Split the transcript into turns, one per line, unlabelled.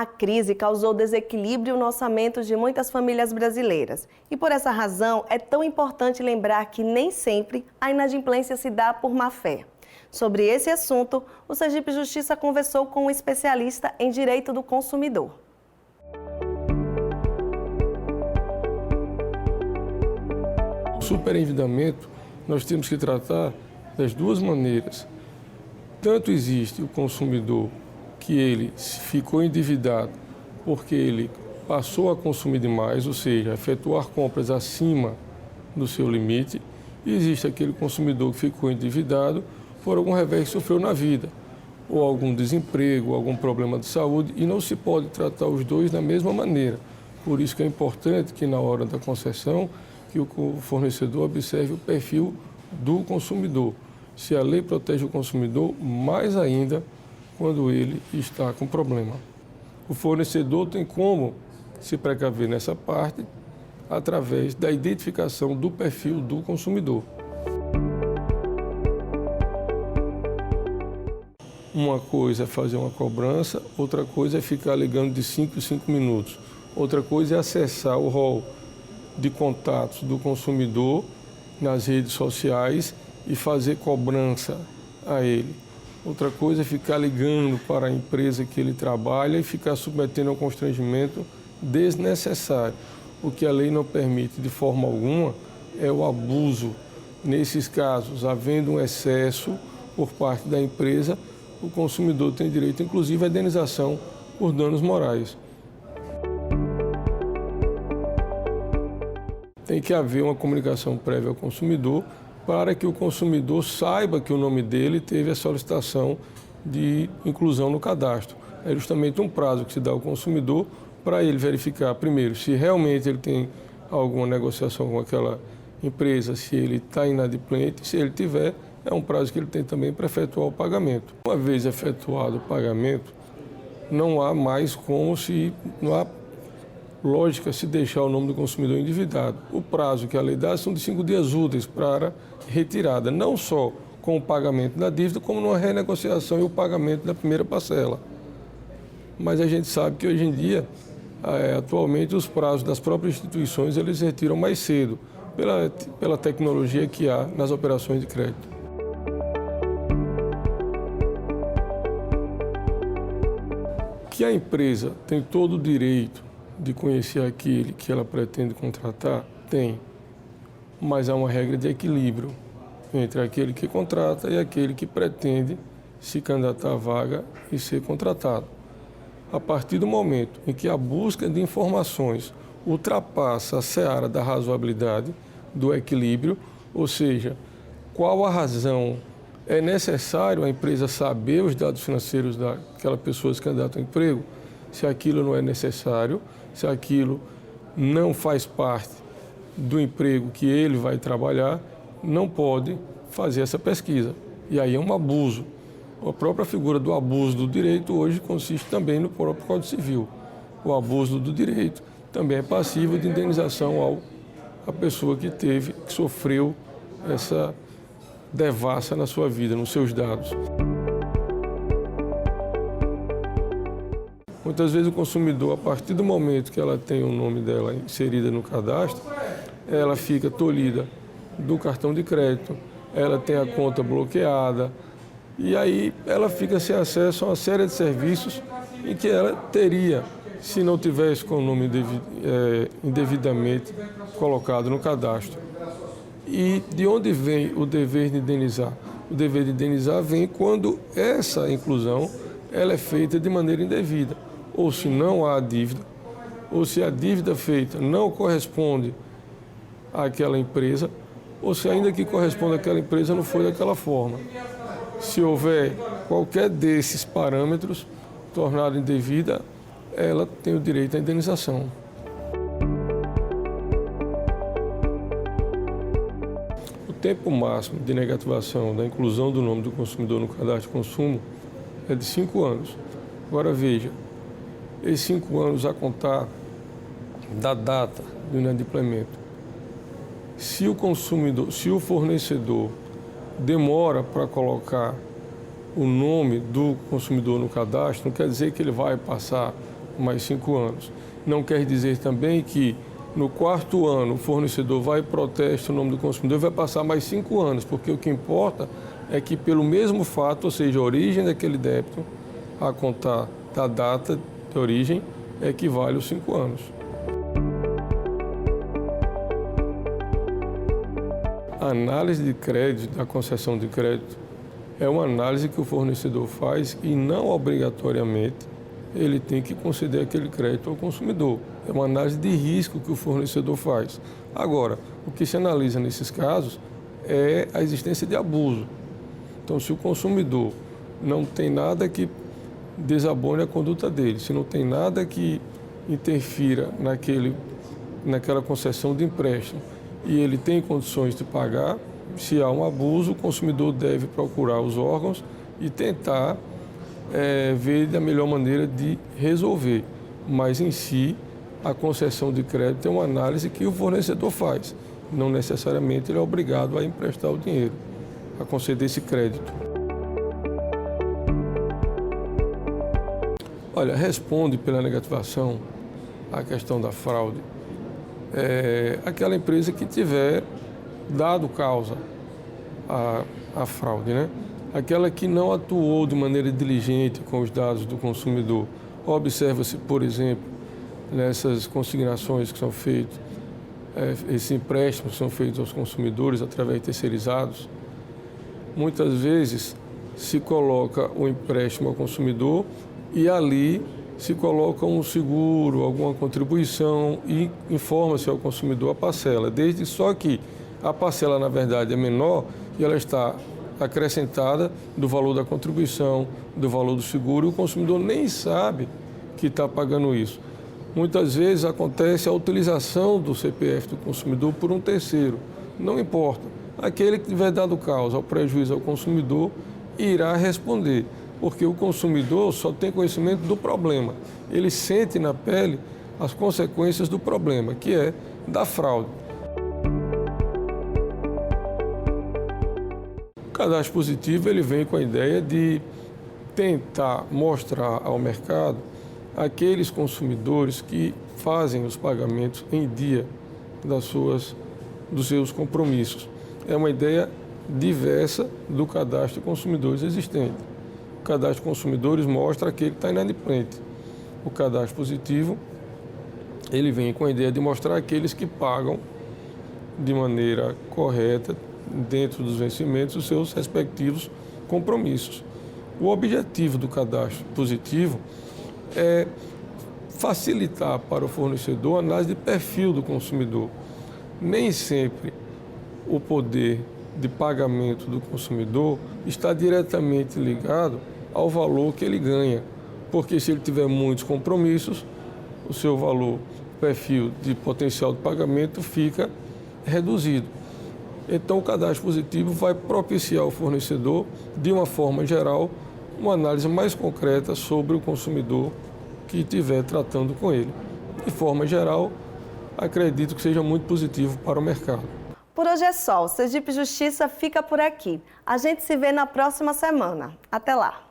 A crise causou desequilíbrio no orçamento de muitas famílias brasileiras. E por essa razão, é tão importante lembrar que nem sempre a inadimplência se dá por má fé. Sobre esse assunto, o Sergipe Justiça conversou com um especialista em direito do consumidor.
O superendividamento nós temos que tratar das duas maneiras. Tanto existe o consumidor que ele ficou endividado porque ele passou a consumir demais, ou seja, efetuar compras acima do seu limite, e existe aquele consumidor que ficou endividado por algum revés que sofreu na vida, ou algum desemprego, algum problema de saúde, e não se pode tratar os dois da mesma maneira. Por isso que é importante que na hora da concessão, que o fornecedor observe o perfil do consumidor. Se a lei protege o consumidor, mais ainda quando ele está com problema. O fornecedor tem como se precaver nessa parte através da identificação do perfil do consumidor. Uma coisa é fazer uma cobrança, outra coisa é ficar ligando de 5 em 5 minutos. Outra coisa é acessar o rol de contatos do consumidor nas redes sociais e fazer cobrança a ele. Outra coisa é ficar ligando para a empresa que ele trabalha e ficar submetendo a um constrangimento desnecessário. O que a lei não permite de forma alguma é o abuso. Nesses casos, havendo um excesso por parte da empresa, o consumidor tem direito, inclusive, à indenização por danos morais. Tem que haver uma comunicação prévia ao consumidor para que o consumidor saiba que o nome dele teve a solicitação de inclusão no cadastro. É justamente um prazo que se dá ao consumidor para ele verificar, primeiro, se realmente ele tem alguma negociação com aquela empresa, se ele está inadimplente, se ele tiver, é um prazo que ele tem também para efetuar o pagamento. Uma vez efetuado o pagamento, não há mais não há lógica se deixar o nome do consumidor endividado. O prazo que a lei dá são de 5 dias úteis para retirada, não só com o pagamento da dívida, como numa renegociação e o pagamento da primeira parcela. Mas a gente sabe que hoje em dia, atualmente, os prazos das próprias instituições eles retiram mais cedo, pela tecnologia que há nas operações de crédito. Que a empresa tem todo o direito de conhecer aquele que ela pretende contratar? Tem, mas há uma regra de equilíbrio entre aquele que contrata e aquele que pretende se candidatar à vaga e ser contratado. A partir do momento em que a busca de informações ultrapassa a seara da razoabilidade, do equilíbrio, ou seja, qual a razão é necessário a empresa saber os dados financeiros daquela pessoa se candidata ao emprego, se aquilo não é necessário, se aquilo não faz parte do emprego que ele vai trabalhar, não pode fazer essa pesquisa. E aí é um abuso. A própria figura do abuso do direito hoje consiste também no próprio Código Civil. O abuso do direito também é passível de indenização à pessoa que sofreu essa devassa na sua vida, nos seus dados. Muitas vezes o consumidor, a partir do momento que ela tem o nome dela inserida no cadastro, ela fica tolhida do cartão de crédito, ela tem a conta bloqueada e aí ela fica sem acesso a uma série de serviços em que ela teria, se não tivesse com o nome indevidamente colocado no cadastro. E de onde vem o dever de indenizar? O dever de indenizar vem quando essa inclusão ela é feita de maneira indevida, ou se não há dívida, ou se a dívida feita não corresponde àquela empresa, ou se ainda que corresponde àquela empresa não foi daquela forma. Se houver qualquer desses parâmetros tornado indevida, ela tem o direito à indenização. O tempo máximo de negativação da inclusão do nome do consumidor no cadastro de consumo é de 5 anos. Agora veja, esses 5 anos a contar da data do inadimplemento. Se o fornecedor demora para colocar o nome do consumidor no cadastro, não quer dizer que ele vai passar mais 5 anos. Não quer dizer também que no 4º ano o fornecedor vai e protesta o nome do consumidor e vai passar mais 5 anos, porque o que importa é que pelo mesmo fato, ou seja, a origem daquele débito, a contar da data de origem, equivale aos 5 anos. A análise de crédito, da concessão de crédito, é uma análise que o fornecedor faz e não obrigatoriamente ele tem que conceder aquele crédito ao consumidor. É uma análise de risco que o fornecedor faz. Agora, o que se analisa nesses casos é a existência de abuso. Então, se o consumidor não tem nada que desabone a conduta dele, se não tem nada que interfira naquela concessão de empréstimo e ele tem condições de pagar, se há um abuso, o consumidor deve procurar os órgãos e tentar ver da melhor maneira de resolver. Mas, em si, a concessão de crédito é uma análise que o fornecedor faz. Não necessariamente ele é obrigado a emprestar o dinheiro, a conceder esse crédito. Olha, responde pela negativação à questão da fraude aquela empresa que tiver dado causa à fraude, né? Aquela que não atuou de maneira diligente com os dados do consumidor. Observa-se, por exemplo, nessas consignações que são feitas, esses empréstimos que são feitos aos consumidores através de terceirizados, muitas vezes se coloca o empréstimo ao consumidor e ali se coloca um seguro, alguma contribuição e informa-se ao consumidor a parcela, desde só que a parcela, na verdade, é menor e ela está acrescentada do valor da contribuição, do valor do seguro, e o consumidor nem sabe que está pagando isso. Muitas vezes acontece a utilização do CPF do consumidor por um terceiro. Não importa. Aquele que tiver dado causa ao prejuízo ao consumidor irá responder, porque o consumidor só tem conhecimento do problema. Ele sente na pele as consequências do problema, que é da fraude. O cadastro positivo ele vem com a ideia de tentar mostrar ao mercado aqueles consumidores que fazem os pagamentos em dia dos seus compromissos. É uma ideia diversa do cadastro de consumidores existente. O cadastro de consumidores mostra aquele que está inadimplente. O cadastro positivo ele vem com a ideia de mostrar aqueles que pagam de maneira correta, dentro dos vencimentos, os seus respectivos compromissos. O objetivo do cadastro positivo é facilitar para o fornecedor a análise de perfil do consumidor. Nem sempre o poder de pagamento do consumidor está diretamente ligado ao valor que ele ganha, porque se ele tiver muitos compromissos, o seu valor, perfil de potencial de pagamento fica reduzido. Então, o cadastro positivo vai propiciar ao fornecedor, de uma forma geral, uma análise mais concreta sobre o consumidor que estiver tratando com ele. De forma geral, acredito que seja muito positivo para o mercado.
Por hoje é só. O Sergipe Justiça fica por aqui. A gente se vê na próxima semana. Até lá!